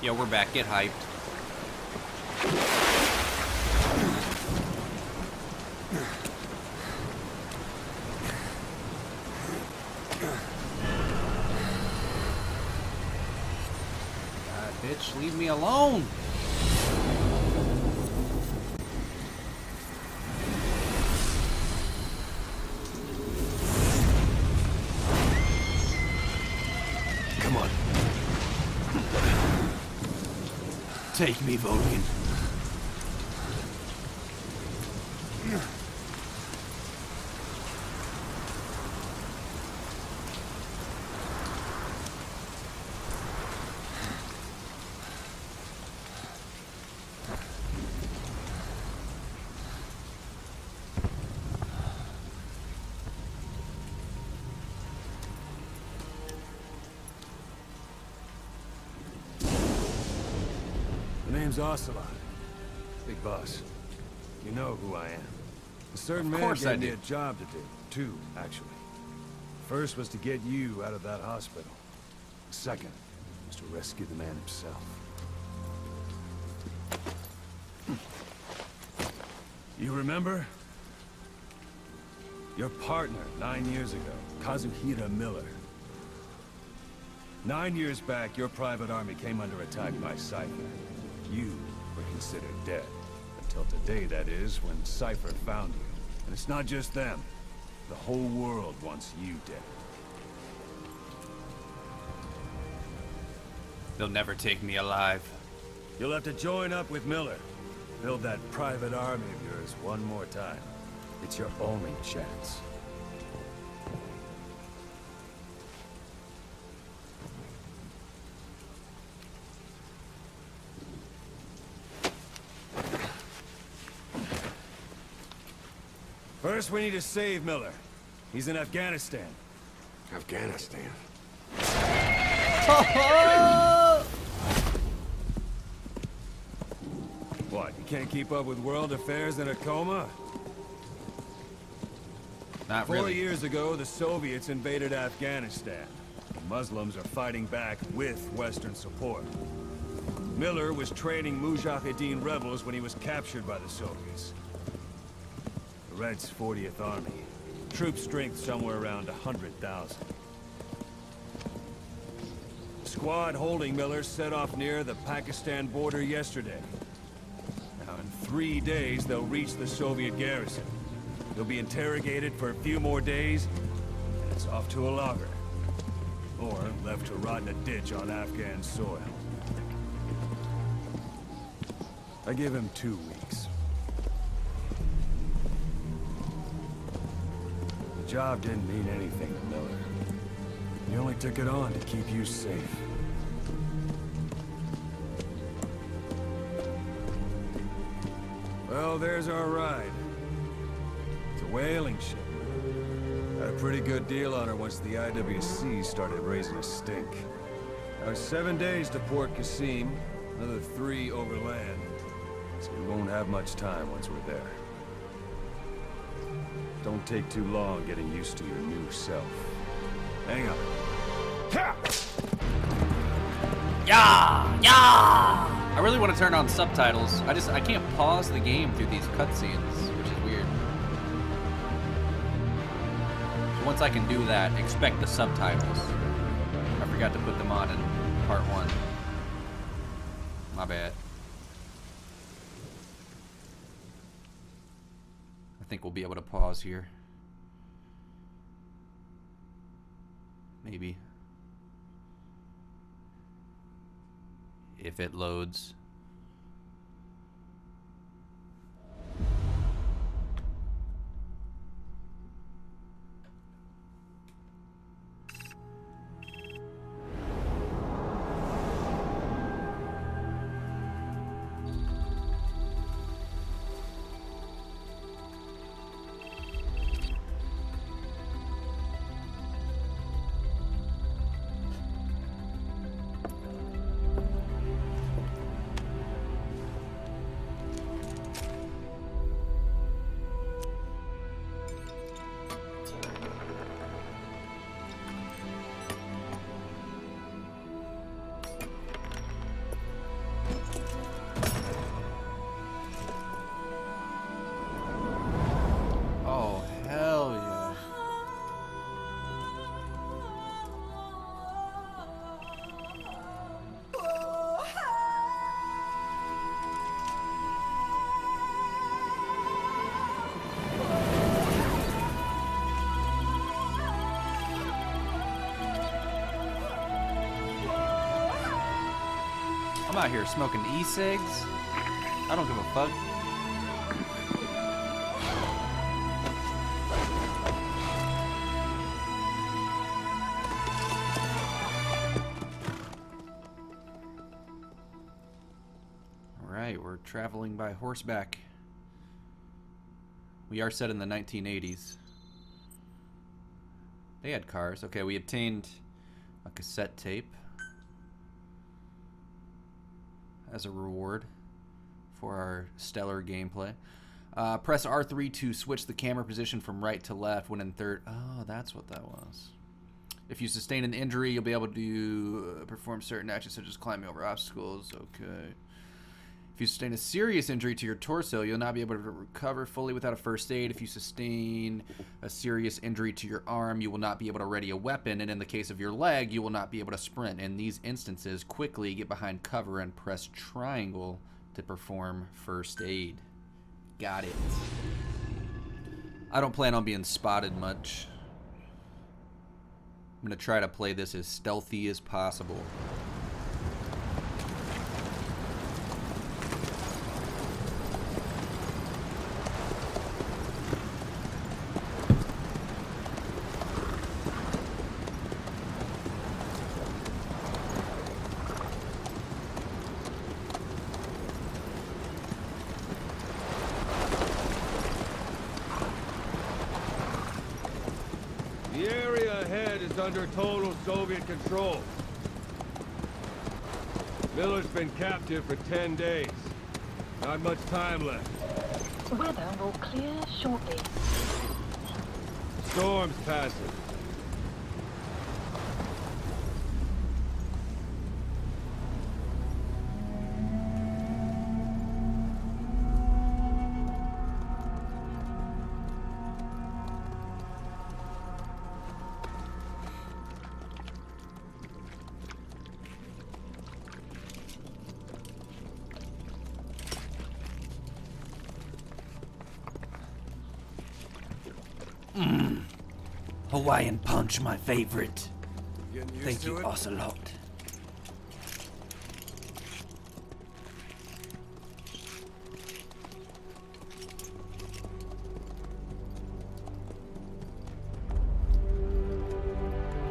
Yo, we're back. Get hyped. God, bitch, leave me alone. Come on. Take me, Vulcan. The name's Ocelot. Big boss. You know who I am. A certain man gave me a job to do. Two, actually. First was to get you out of that hospital. Second was to rescue the man himself. You remember? Your partner 9 years ago, Kazuhira Miller. 9 years back, your private army came under attack by Cypher. You were considered dead. Until today, that is, when Cypher found you. And it's not just them. The whole world wants you dead. They'll never take me alive. You'll have to join up with Miller. Build that private army of yours one more time. It's your only chance. First, we need to save Miller. He's in Afghanistan. Afghanistan. What, you can't keep up with world affairs in a coma? Not 4 really. years ago, the Soviets invaded Afghanistan. The Muslims are fighting back with Western support. Miller was training Mujahideen rebels when he was captured by the Soviets. The Reds' 40th Army. Troop strength somewhere around 100,000. The squad holding Miller set off near the Pakistan border yesterday. Now, in 3 days, they'll reach the Soviet garrison. They'll be interrogated for a few more days, and it's off to a logger. Or left to rot in a ditch on Afghan soil. I give him 2 weeks. The job didn't mean anything to Miller. He only took it on to keep you safe. Well, there's our ride. It's a whaling ship. Had a pretty good deal on her once the IWC started raising a stink. Now, 7 days to Port Qasim, another 3 overland. So we won't have much time once we're there. Don't take too long getting used to your new self. Hang on. Yeah! Yeah! I really want to turn on subtitles. I can't pause the game through these cutscenes, which is weird. So once I can do that, expect the subtitles. I forgot to put them on in part 1. My bad. I think we'll be able to pause here. Maybe. If it loads. I'm out here smoking e-cigs. I don't give a fuck. Alright, we're traveling by horseback. We are set in the 1980s. They had cars. Okay, we obtained a cassette tape as a reward for our stellar gameplay. Press R3 to switch the camera position from right to left when in third. Oh, that's what that was. If you sustain an injury, you'll be able to perform certain actions such as climbing over obstacles. Okay. If you sustain a serious injury to your torso, you'll not be able to recover fully without a first aid. If you sustain a serious injury to your arm, you will not be able to ready a weapon. And in the case of your leg, you will not be able to sprint. In these instances, quickly get behind cover and press triangle to perform first aid. Got it. I don't plan on being spotted much. I'm going to try to play this as stealthy as possible. The area ahead is under total Soviet control. Miller's been captive for 10 days. Not much time left. Weather will clear shortly. Storm's passing. Hawaiian punch, my favorite. Getting used Thank to you, it? Ocelot.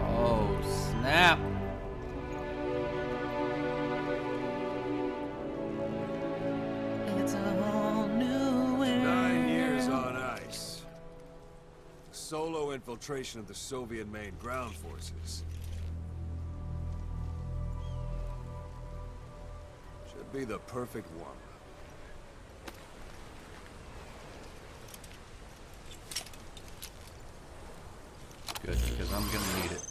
Oh, snap. It's a whole new world. 9 years on ice. Solo infiltration of the Soviet main ground forces. Should be the perfect one. Good, because I'm gonna need it.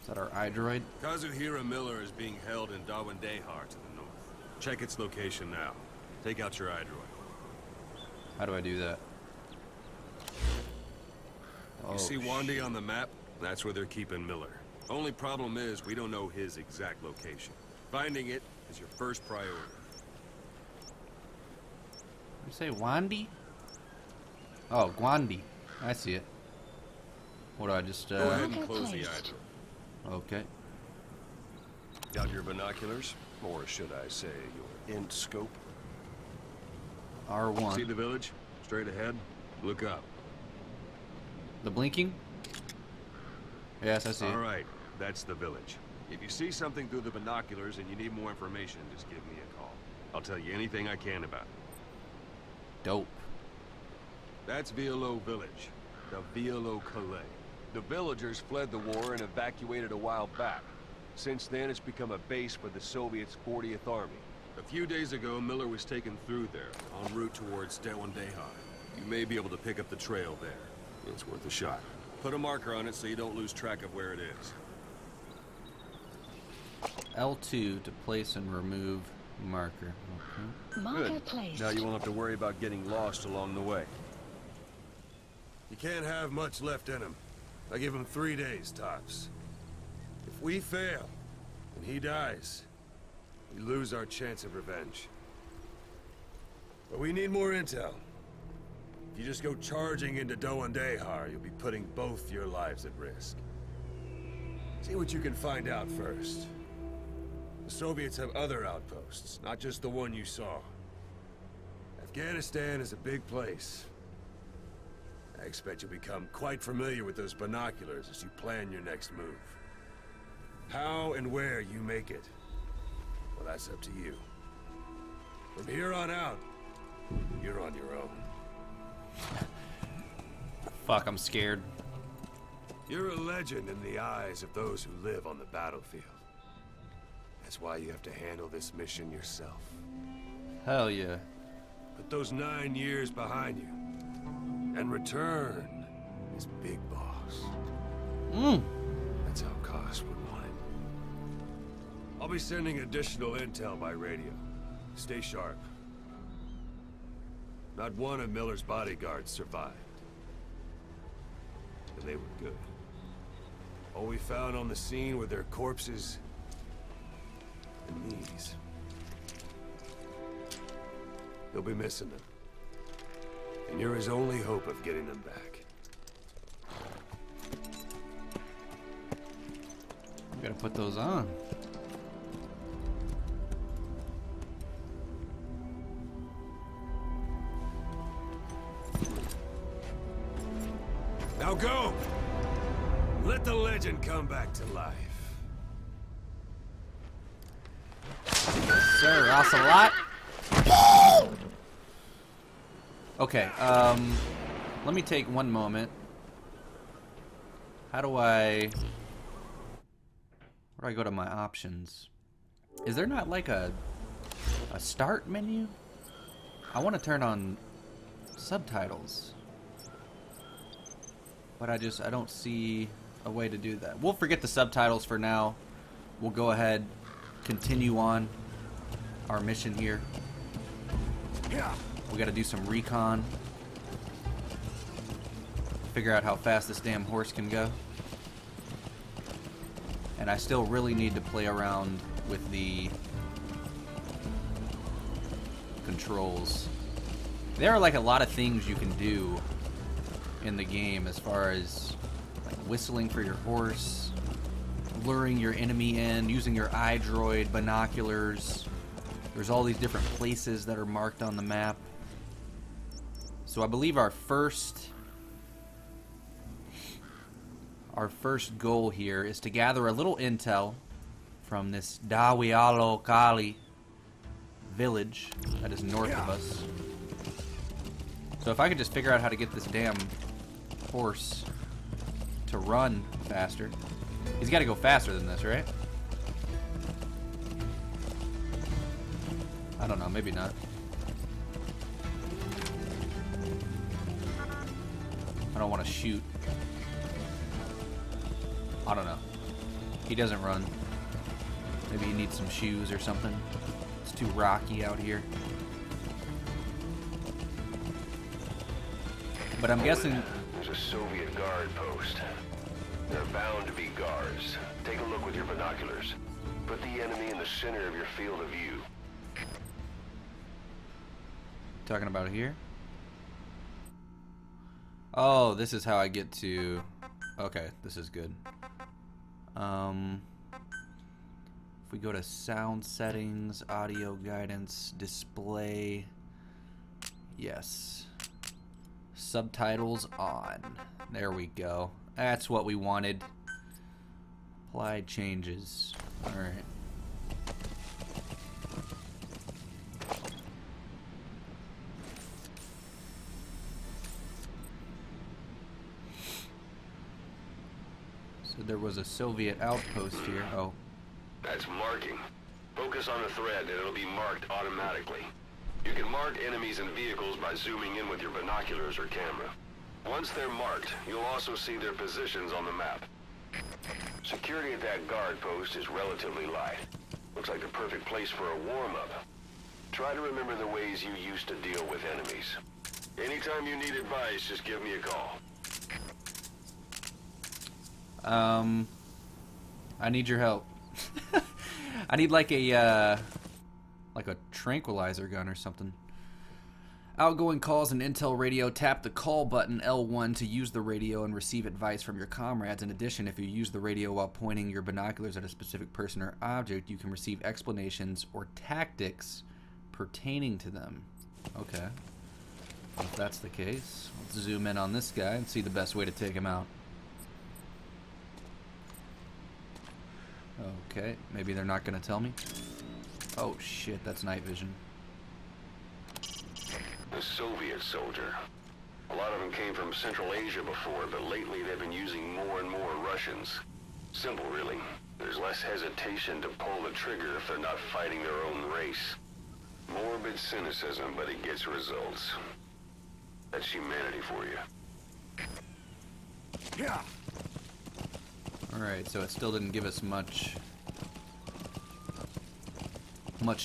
Is that our iDroid? Kazuhira Miller is being held in Dawandehar to the north. Check its location now. Take out your iDroid. How do I do that? Oh, You see Wandy on the map? That's where they're keeping Miller. Only problem is we don't know his exact location. Finding it is your first priority. You say Wandy? Oh, Gwandi. I see it. What do I just, Go ahead Okay, and close the placed. iDroid. Okay. Got your binoculars? Or should I say your int scope? R1. See the village? Straight ahead? Look up. The blinking? Yes, I see it. Alright, that's the village. If you see something through the binoculars and you need more information, just give me a call. I'll tell you anything I can about it. Dope. That's Violo Village. The Violo Calais. The villagers fled the war and evacuated a while back. Since then, it's become a base for the Soviets' 40th Army. A few days ago, Miller was taken through there, en route towards Dawandehar. You may be able to pick up the trail there. It's worth a shot. Put a marker on it so you don't lose track of where it is. L2 to place and remove marker. Okay. Marker placed. Now you won't have to worry about getting lost along the way. You can't have much left in him. I give him 3 days, tops. If we fail, and he dies, we lose our chance of revenge. But we need more intel. If you just go charging into Dawandehar, you'll be putting both your lives at risk. See what you can find out first. The Soviets have other outposts, not just the one you saw. Afghanistan is a big place. I expect you'll become quite familiar with those binoculars as you plan your next move. How and where you make it, well, that's up to you. From here on out, you're on your own. Fuck, I'm scared. You're a legend in the eyes of those who live on the battlefield. That's why you have to handle this mission yourself. Hell yeah. Put those 9 years behind you, and return as Big Boss. That's how Koss would want it. I'll be sending additional intel by radio. Stay sharp. Not one of Miller's bodyguards survived. And they were good. All we found on the scene were their corpses and knees. You'll be missing them. And you're his only hope of getting them back. We gotta put those on. Now go! Let the legend come back to life. Sir, Ocelot. Okay, let me take one moment. How do I... Where do I go to my options? Is there not like a start menu? I want to turn on subtitles. But I don't see a way to do that. We'll forget the subtitles for now. We'll go ahead, continue on our mission here. We gotta do some recon. Figure out how fast this damn horse can go. And I still really need to play around with the controls. There are like a lot of things you can do in the game as far as like whistling for your horse, luring your enemy in, using your eye droid, binoculars. There's all these different places that are marked on the map. So I believe our first goal here is to gather a little intel from this Dawialo Kali village that is north of us. So if I could just figure out how to get this damn horse to run faster. He's got to go faster than this, right? I don't know, maybe not. I don't want to shoot. I don't know. He doesn't run. Maybe he needs some shoes or something. It's too rocky out here. But I'm guessing... There's a Soviet guard post. There are bound to be guards. Take a look with your binoculars. Put the enemy in the center of your field of view. Talking about here? Oh, this is how I get to... Okay, this is good. If we go to sound settings, audio guidance, display... Yes. Subtitles on. There we go. That's what we wanted. Apply changes. Alright. So there was a Soviet outpost here. Oh. That's marking. Focus on the thread and it'll be marked automatically. You can mark enemies and vehicles by zooming in with your binoculars or camera. Once they're marked, you'll also see their positions on the map. Security at that guard post is relatively light. Looks like the perfect place for a warm-up. Try to remember the ways you used to deal with enemies. Anytime you need advice, just give me a call. I need your help. I need like a tranquilizer gun or something. Outgoing calls and intel radio. Tap the call button L1 to use the radio and receive advice from your comrades. In addition, if you use the radio while pointing your binoculars at a specific person or object, you can receive explanations or tactics pertaining to them. Okay. If that's the case, let's zoom in on this guy and see the best way to take him out. Okay, maybe they're not going to tell me. Oh shit, that's night vision. A Soviet soldier. A lot of them came from Central Asia before, but lately they've been using more and more Russians. Simple, really. There's less hesitation to pull the trigger if they're not fighting their own race. Morbid cynicism, but it gets results. That's humanity for you. Yeah. Alright, so it still didn't give us much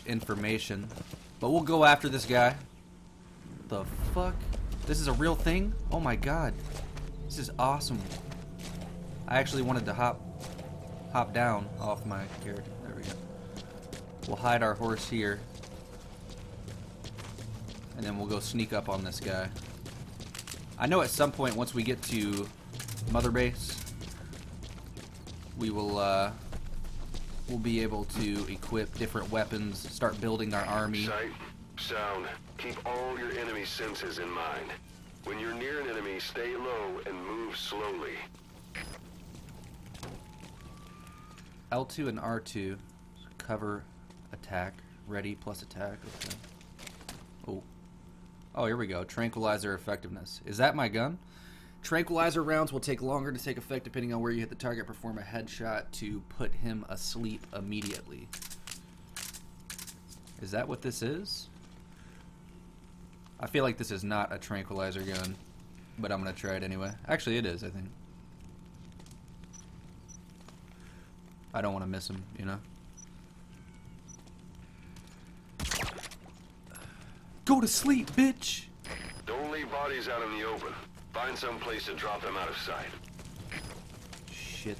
information. But we'll go after this guy. The fuck? This is a real thing? Oh my god. This is awesome. I actually wanted to hop down off my character. There we go. We'll hide our horse here. And then we'll go sneak up on this guy. I know at some point once we get to Mother Base, we will we'll be able to equip different weapons, start building our army. Sight, sound, keep all your enemy senses in mind. When you're near an enemy, stay low and move slowly. L2 and R2, cover, attack, ready plus attack. Okay. Oh, here we go. Tranquilizer effectiveness. Is that my gun? Tranquilizer rounds will take longer to take effect depending on where you hit the target. Perform a headshot to put him asleep immediately. Is that what this is? I feel like this is not a tranquilizer gun, but I'm going to try it anyway. Actually, it is, I think. I don't want to miss him, you know? Go to sleep, bitch! Don't leave bodies out in the open. Find some place to drop them out of sight. Shit.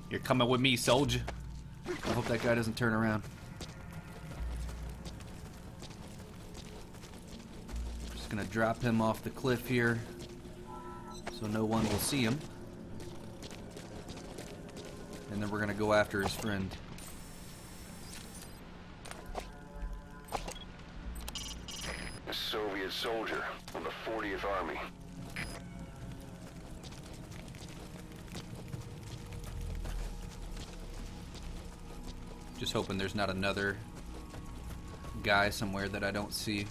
You're coming with me, soldier. I hope that guy doesn't turn around. Just gonna drop him off the cliff here so no one will see him. And then we're gonna go after his friend. A Soviet soldier of the 40th Army. Just hoping there's not another guy somewhere that I don't see.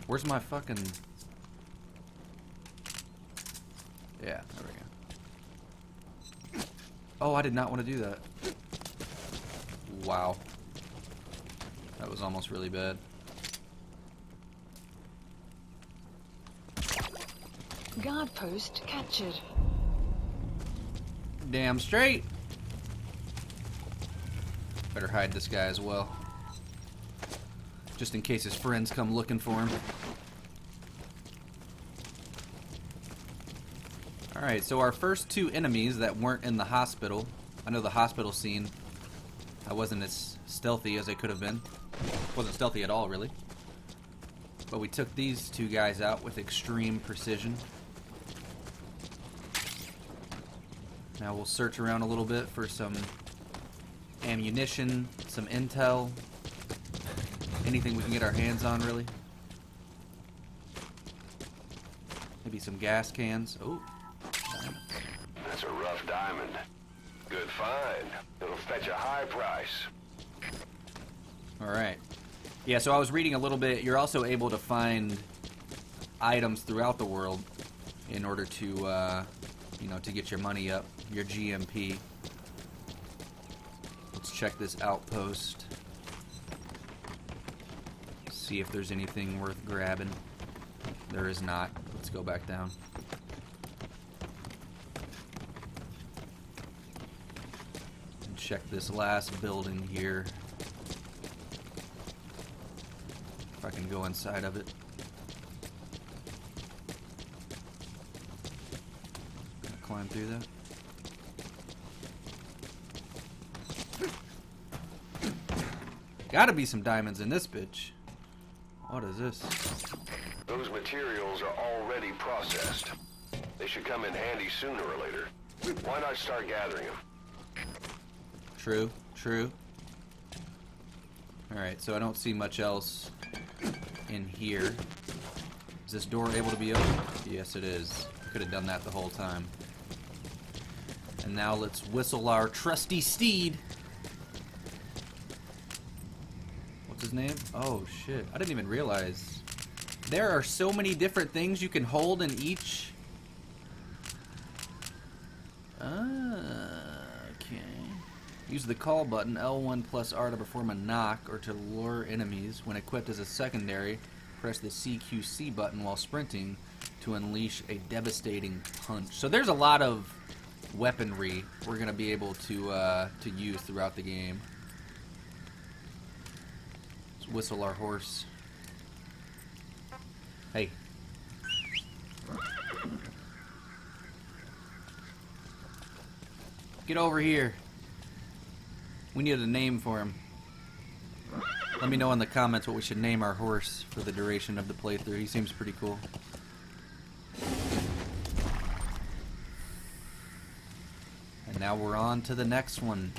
Where's my fucking... Yeah, there we go. Oh, I did not want to do that. Wow. That was almost really bad. Guard post captured. Damn straight. Better hide this guy as well. Just in case his friends come looking for him. Alright, so our first two enemies that weren't in the hospital. I know the hospital scene, I wasn't as stealthy as I could have been. Wasn't stealthy at all, really. But we took these two guys out with extreme precision. Now we'll search around a little bit for some ammunition, some intel. Anything we can get our hands on, really. Maybe some gas cans. Oh. That's a rough diamond. Good find. It'll fetch a high price. Alright. Yeah, so I was reading a little bit. You're also able to find items throughout the world in order to, you know, to get your money up, your GMP. Let's check this outpost. See if there's anything worth grabbing. There is not. Let's go back down. And check this last building here. If I can go inside of it. climb through that. Gotta be some diamonds in this bitch. What is this? Those materials are already processed. They should come in handy sooner or later. Why not start gathering them? True, true. Alright, so I don't see much else in here. Is this door able to be opened? Yes, it is. I could have done that the whole time. And now let's whistle our trusty steed. What's his name? Oh, shit. I didn't even realize. There are so many different things you can hold in each. Okay. Use the call button, L1 plus R to perform a knock or to lure enemies. When equipped as a secondary, press the CQC button while sprinting to unleash a devastating punch. So there's a lot of weaponry we're going to be able to use throughout the game. Let's whistle our horse. Hey. Get over here. We need a name for him. Let me know in the comments what we should name our horse for the duration of the playthrough. He seems pretty cool. And now we're on to the next one.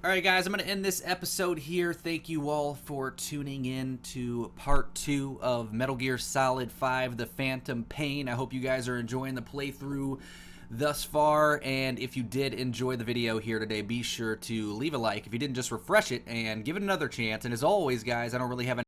Alright guys, I'm going to end this episode here. Thank you all for tuning in to part 2 of Metal Gear Solid 5, The Phantom Pain. I hope you guys are enjoying the playthrough thus far, and if you did enjoy the video here today, be sure to leave a like. If you didn't, just refresh it and give it another chance. And as always guys, I don't really have any